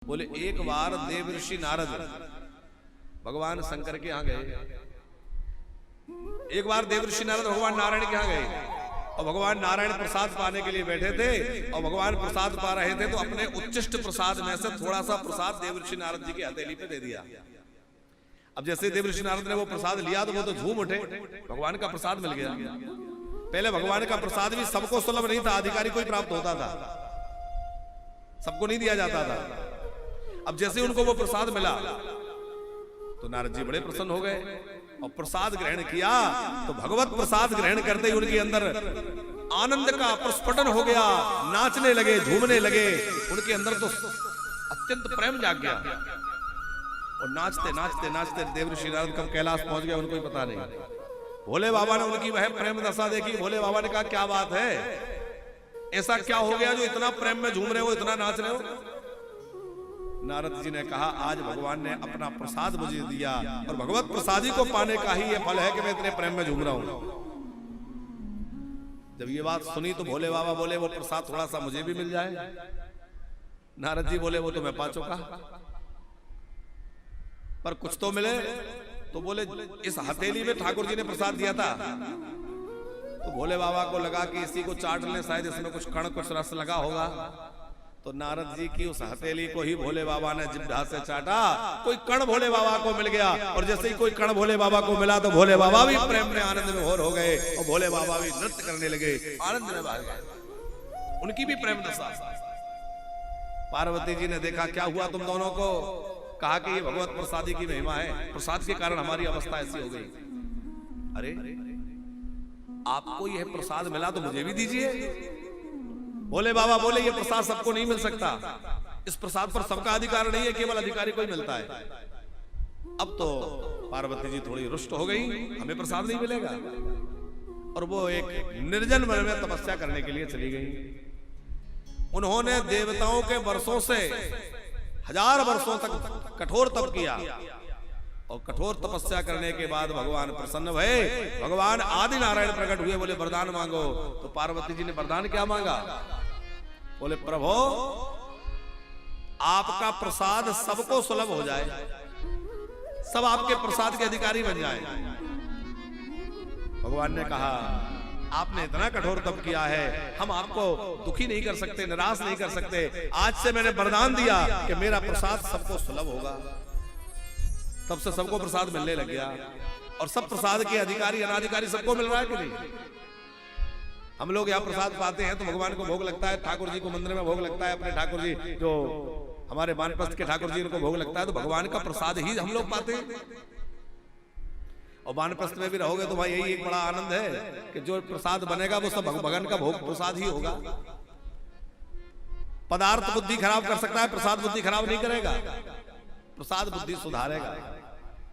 बोले एक बार देवर्षि नारद भगवान शंकर के यहाँ गए। एक बार देवर्षि नारद भगवान नारायण के यहाँ गए और भगवान नारायण प्रसाद पाने के लिए बैठे थे और भगवान प्रसाद पा रहे थे तो अपने उच्चिष्ट प्रसाद में से थोड़ा सा प्रसाद देवर्षि नारद जी की हथेली पे दे दिया। अब जैसे देवर्षि नारद ने वो प्रसाद लिया तो वो तो झूम उठे, भगवान का प्रसाद मिल गया। पहले भगवान का प्रसाद भी सबको सुलभ नहीं था, अधिकारी को ही प्राप्त होता था, सबको नहीं दिया जाता था। अब जैसे उनको वो प्रसाद मिला तो नारद जी बड़े प्रसन्न हो गए और प्रसाद ग्रहण किया तो भगवत प्रसाद ग्रहण करते ही उनके अंदर आनंद का प्रस्फुटन हो गया, नाचने लगे, झूमने लगे। उनके अंदर तो अत्यंत प्रेम जाग गया और नाचते नाचते नाचते देवर्षि नारद कब कैलाश पहुंच गए उनको ही पता नहीं। भोले बाबा ने उनकी वह प्रेम दशा देखी। भोले बाबा ने कहा क्या बात है, ऐसा क्या हो गया जो इतना प्रेम में झूम रहे हो, इतना नाच रहे हो। नारद जी ने कहा आज भगवान ने अपना प्रसाद मुझे दिया और भगवत प्रसादी को पाने का ही ये फल है कि मैं इतने प्रेम में झूम रहा हूं। जब ये बात सुनी तो भोले बाबा बोले वो प्रसाद थोड़ा सा मुझे भी मिल जाए। नारद जी बोले वो तो मैं पा चुका, पर कुछ तो मिले। तो बोले इस हथेली में ठाकुर जी ने प्रसाद दिया था। तो भोले बाबा को लगा कि इसी को चाट लें, शायद इसमें कुछ कण कुछ रस लगा होगा। तो नारद जी की उस हथेली को ही भोले बाबा ने जिब्धा से चाटा, कोई कण भोले बाबा को मिल गया। और जैसे ही कोई कण भोले बाबा को मिला तो भोले बाबा भी प्रेम में आनंद में घोर हो गए और भोले बाबा भी नृत्य करने लगे, आनंद में बह गए। उनकी भी प्रेम दशा। पार्वती जी ने देखा क्या हुआ तुम दोनों को, कहा कि ये भगवत प्रसादी की महिमा है, प्रसाद के कारण हमारी अवस्था ऐसी हो गई। अरे आपको यह प्रसाद मिला तो मुझे भी दीजिए। भोले बाबा बोले ये प्रसाद सबको नहीं मिल सकता, इस प्रसाद पर सबका अधिकार नहीं है, केवल अधिकारी को ही मिलता है। अब तो पार्वती जी थोड़ी रुष्ट हो गई, हमें प्रसाद नहीं मिलेगा। और वो एक निर्जन वन में तपस्या करने के लिए चली गई। उन्होंने देवताओं के वर्षों से 1000 वर्षों तक कठोर तप किया और कठोर तपस्या करने के बाद भगवान प्रसन्न भये। भगवान आदि नारायण प्रकट हुए, बोले वरदान मांगो। तो पार्वती जी ने वरदान क्या मांगा, बोले प्रभु आपका प्रसाद सबको सुलभ हो जाए, सब आपके प्रसाद के अधिकारी बन जाए। भगवान ने कहा आपने इतना कठोर तप किया है, हम आपको दुखी नहीं कर सकते, निराश नहीं कर सकते। आज से मैंने वरदान दिया कि मेरा प्रसाद सबको सुलभ होगा। तब से सबको प्रसाद मिलने लग गया और सब प्रसाद के अधिकारी अनाधिकारी सबको मिल रहा है कि नहीं। हम लोग यहाँ प्रसाद पाते हैं तो भगवान को भोग लगता है, ठाकुर जी को मंदिर में भोग लगता है, अपने ठाकुर जी जो हमारे वानप्रस्थ के ठाकुर जी उनको भोग लगता है, तो भगवान का प्रसाद ही हम लोग पाते हैं। और वानप्रस्थ में भी रहोगे तो भाई यही एक बड़ा आनंद है कि जो प्रसाद बनेगा वो सब भगवान का भोग प्रसाद ही होगा। पदार्थ बुद्धि खराब कर सकता है, प्रसाद बुद्धि खराब नहीं करेगा, प्रसाद बुद्धि सुधारेगा।